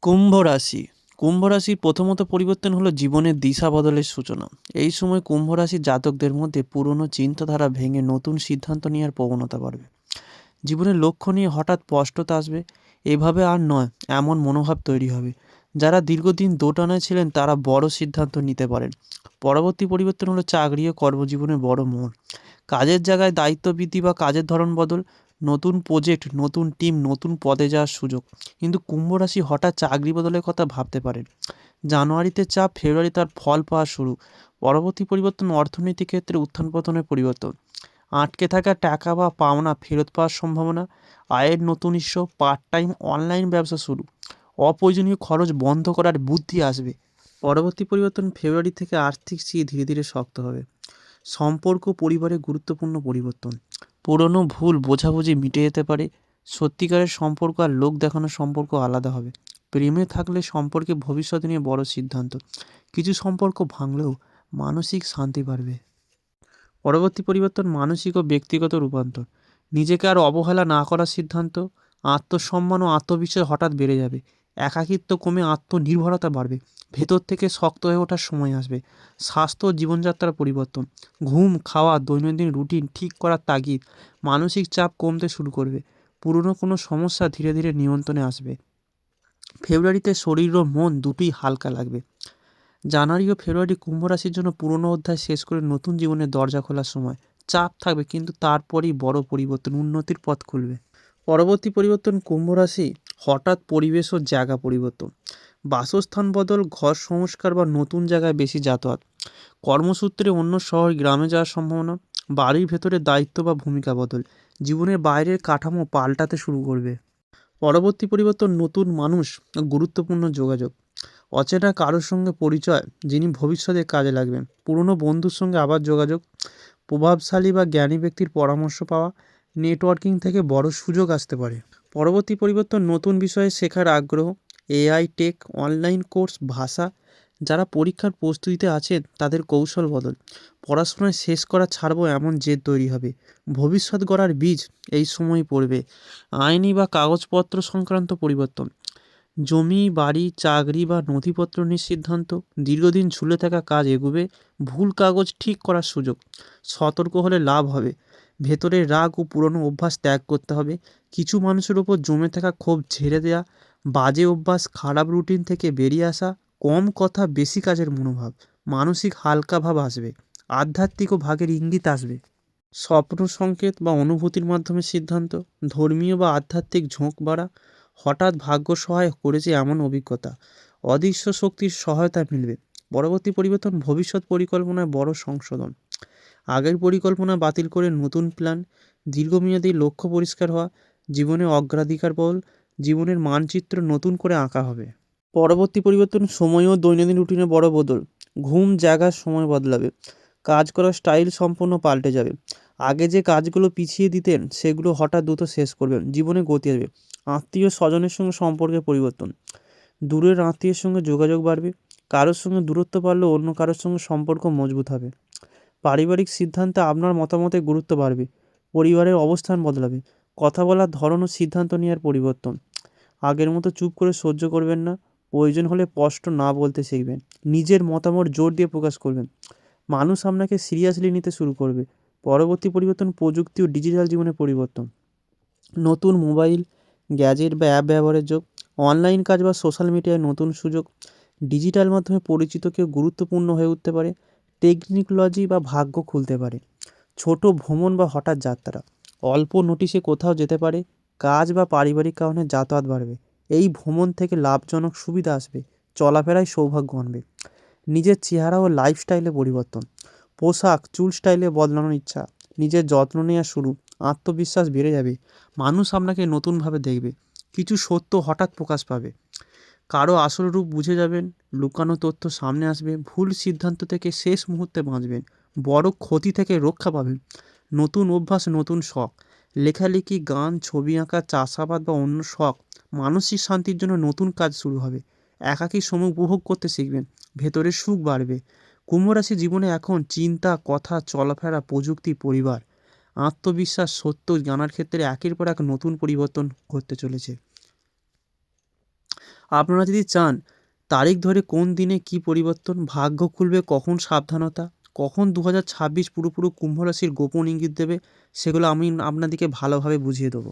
কুম্ভ রাশি। কুম্ভ রাশির প্রথমত পরিবর্তন হলো জীবনের দিশা বদলের সূচনা। এই সময় কুম্ভ রাশির জাতকদের মধ্যে পুরনো চিন্তাধারা ভেঙে নতুন সিদ্ধান্ত নেওয়ার প্রবণতা বাড়বে। জীবনের লক্ষ্য নিয়ে হঠাৎ স্পষ্টতা আসবে। এভাবে আর নয়, এমন মনোভাব তৈরি হবে। যারা দীর্ঘদিন দোটানায় ছিলেন তারা বড় সিদ্ধান্ত নিতে পারেন। পরবর্তী পরিবর্তন হলো চাকরি ও কর্মজীবনে বড় মোড়। কাজের জায়গায় দায়িত্ব বৃদ্ধি বা কাজের ধরন বদল, নতুন প্রজেক্ট, নতুন টিম, নতুন পদে যাওয়ার সুযোগ। কিন্তু কুম্ভ রাশি হঠাৎ চাকরি বদলের কথা ভাবতে পারেন। জানুয়ারিতে চাপ, ফেব্রুয়ারি তার ফল পাওয়া শুরু। পরবর্তী পরিবর্তন অর্থনৈতিক ক্ষেত্রে উত্থান পতনের পরিবর্তন। আটকে থাকা টাকা বা পাওনা ফেরত পাওয়ার সম্ভাবনা। আয়ের নতুন উৎস, পার্ট টাইম অনলাইন ব্যবসা শুরু। অপ্রয়োজনীয় খরচ বন্ধ করার বুদ্ধি আসবে। পরবর্তী পরিবর্তন ফেব্রুয়ারি থেকে আর্থিক স্থিতি ধীরে ধীরে শক্ত হবে। সম্পর্ক, পরিবারে গুরুত্বপূর্ণ পরিবর্তন। পুরনো ভুল বোঝাবুঝি মিটে যেতে পারে। সত্যিকারের সম্পর্ক আর লোক দেখানোর সম্পর্ক আলাদা হবে। প্রেমে থাকলে সম্পর্কে ভবিষ্যৎ নিয়ে বড় সিদ্ধান্ত। কিছু সম্পর্ক ভাঙলেও মানসিক শান্তি বাড়বে। পরবর্তী পরিবর্তন মানসিক ও ব্যক্তিগত রূপান্তর। নিজেকে আর অবহেলা না করার সিদ্ধান্ত। আত্মসম্মান ও আত্মবিশ্বাস হঠাৎ বেড়ে যাবে। একাকিত্ব কমে আত্মনির্ভরতা বাড়বে। ভেতর থেকে শক্ত হয়ে ওঠার সময় আসবে। স্বাস্থ্য ও জীবনযাত্রার পরিবর্তন। ঘুম, খাওয়া, দৈনন্দিন রুটিন ঠিক করার তাগিদ। মানসিক চাপ কমতে শুরু করবে। পুরনো কোনো সমস্যা ধীরে ধীরে নিয়ন্ত্রণে আসবে। ফেব্রুয়ারিতে শরীর ও মন দুটোই হালকা লাগবে। জানুয়ারি ও ফেব্রুয়ারি কুম্ভ রাশির জন্য পুরনো অধ্যায় শেষ করে নতুন জীবনের দরজা খোলার সময়। চাপ থাকবে, কিন্তু তারপরেই বড় পরিবর্তন, উন্নতির পথ খুলবে। পরবর্তী পরিবর্তন কুম্ভ রাশি হঠাৎ পরিবেশ ও জায়গা পরিবর্তন। বাসস্থান বদল, ঘর সংস্কার বা নতুন জায়গায় বেশি যাতায়াত। কর্মসূত্রে অন্য শহর, গ্রামে যাওয়ার সম্ভাবনা। বাড়ির ভেতরে দায়িত্ব বা ভূমিকা বদল। জীবনের বাইরের কাঠামো পাল্টাতে শুরু করবে। পরবর্তী পরিবর্তন নতুন মানুষ ও গুরুত্বপূর্ণ যোগাযোগ। অচেনা কারোর সঙ্গে পরিচয়, যিনি ভবিষ্যতে কাজে লাগবেন। পুরনো বন্ধুর সঙ্গে আবার যোগাযোগ। প্রভাবশালী বা জ্ঞানী ব্যক্তির পরামর্শ পাওয়া। নেটওয়ার্কিং থেকে বড় সুযোগ আসতে পারে। পরবর্তী পরিবর্তন নতুন বিষয়ে শেখার আগ্রহ। এআই, টেক, অনলাইন কোর্স, ভাষা। যারা পরীক্ষার প্রস্তুতিতে আছেন তাদের কৌশল বদল। পড়াশোনায় শেষ করা ছাড়বো এমন জেদ তৈরি হবে। ভবিষ্যৎ গড়ার বীজ এই সময় পড়বে। আইনি বা কাগজপত্র সংক্রান্ত পরিবর্তন। জমি, বাড়ি, চাকরি বা নথিপত্র নিয়ে সিদ্ধান্ত। দীর্ঘদিন ঝুলে থাকা কাজ এগোবে। ভুল কাগজ ঠিক করার সুযোগ। সতর্ক হলে লাভ হবে। ভেতরের রাগ ও পুরনো অভ্যাস ত্যাগ করতে হবে। কিছু মানুষের ওপর জমে থাকা ক্ষোভ ঝেড়ে দেয়া। বাজে অভ্যাস, খারাপ রুটিন থেকে বেরিয়ে আসা। কম কথা, বেশি কাজের মনোভাব। মানসিক হালকা ভাব আসবে। আধ্যাত্মিক ও ভাগের ইঙ্গিত আসবে। স্বপ্ন সংকেত বা অনুভূতির মাধ্যমে সিদ্ধান্ত। ধর্মীয় বা আধ্যাত্মিক ঝোঁক বাড়া। হঠাৎ ভাগ্য সহায় করেছে এমন অভিজ্ঞতা। অদৃশ্য শক্তির সহায়তা মিলবে। পরবর্তী পরিবর্তন ভবিষ্যৎ পরিকল্পনায় বড় সংশোধন। আগের পরিকল্পনা বাতিল করে নতুন প্ল্যান। দীর্ঘমেয়াদী লক্ষ্য পরিষ্কার হওয়া। জীবনে অগ্রাধিকার বল। জীবনের মানচিত্র নতুন করে আঁকা হবে। পরবর্তী পরিবর্তন সময় ও দৈনন্দিন রুটিনে বড় বদল। ঘুম, জায়গার সময় বদলাবে। কাজ করার স্টাইল সম্পূর্ণ পাল্টে যাবে। আগে যে কাজগুলো পিছিয়ে দিতেন সেগুলো হঠাৎ দ্রুত শেষ করবেন। জীবনে গতি আসবে। আত্মীয় স্বজনের সঙ্গে সম্পর্কের পরিবর্তন। দূরের আত্মীয়ের সঙ্গে যোগাযোগ বাড়বে। কারোর সঙ্গে দূরত্ব বাড়লেও অন্য কারোর সঙ্গে সম্পর্ক মজবুত হবে। পারিবারিক সিদ্ধান্তে আপনার মতামতের গুরুত্ব বাড়বে। পরিবারের অবস্থান বদলাবে। কথা বলার ধরন ও সিদ্ধান্ত নেওয়ার পরিবর্তন। আগের মতো চুপ করে সহ্য করবেন না। প্রয়োজন হলে স্পষ্ট না বলতে শিখবেন। নিজের মতামত জোর দিয়ে প্রকাশ করবেন। মানুষ আপনাকে সিরিয়াসলি নিতে শুরু করবে। পরবর্তী পরিবর্তন প্রযুক্তি ও ডিজিটাল জীবনে পরিবর্তন। নতুন মোবাইল, গ্যাজেট বা অ্যাপ ব্যবহারের যোগ। অনলাইন কাজ বা সোশ্যাল মিডিয়ায় নতুন সুযোগ। ডিজিটাল মাধ্যমে পরিচিত কেউ গুরুত্বপূর্ণ হয়ে উঠতে পারে। টেকনোলজি বা ভাগ্য খুলতে পারে। ছোট ভ্রমণ বা হঠাৎ যাত্রা। অল্প নোটিশে কোথাও যেতে পারে। কাজ বা পারিবারিক কারণে যাতায়াত বাড়বে। এই ভ্রমণ থেকে লাভজনক সুবিধা আসবে। চলাফেরায় সৌভাগ্য আনবে। নিজের চেহারা ও লাইফস্টাইলে পরিবর্তন। পোশাক, চুল স্টাইলে বদলানোর ইচ্ছা। নিজের যত্ন নেওয়া শুরু। আত্মবিশ্বাস বেড়ে যাবে। মানুষ আপনাকে নতুনভাবে দেখবে। কিছু সত্য হঠাৎ প্রকাশ পাবে। কারো আসল রূপ বুঝে যাবেন। লুকানো তথ্য সামনে আসবে। ভুল সিদ্ধান্ত থেকে শেষ মুহূর্তে বাঁচবেন। বড় ক্ষতি থেকে রক্ষা পাবেন। নতুন অভ্যাস, নতুন শখ। লেখালেখি, গান, ছবি আঁকা, চাষাবাদ বা অন্য শখ। মানসিক শান্তির জন্য নতুন কাজ শুরু হবে। একাকী সময় উপভোগ করতে শিখবেন। ভেতরে সুখ বাড়বে। কুম্ভ রাশি জীবনে এখন চিন্তা, কথা, চলাফেরা, প্রযুক্তি, পরিবার, আত্মবিশ্বাস, সত্য জানার ক্ষেত্রে একের পর এক নতুন পরিবর্তন ঘটতে চলেছে। আপনারা যদি চান তারিখ ধরে কোন দিনে কি পরিবর্তন, ভাগ্য খুলবে কখন, সাবধানতা কখন, 2026 পুরোপুরি কুম্ভ রাশির গোপন ইঙ্গিত দেবে, সেগুলো আমি আপনাদেরকে ভালোভাবে বুঝিয়ে দেবো।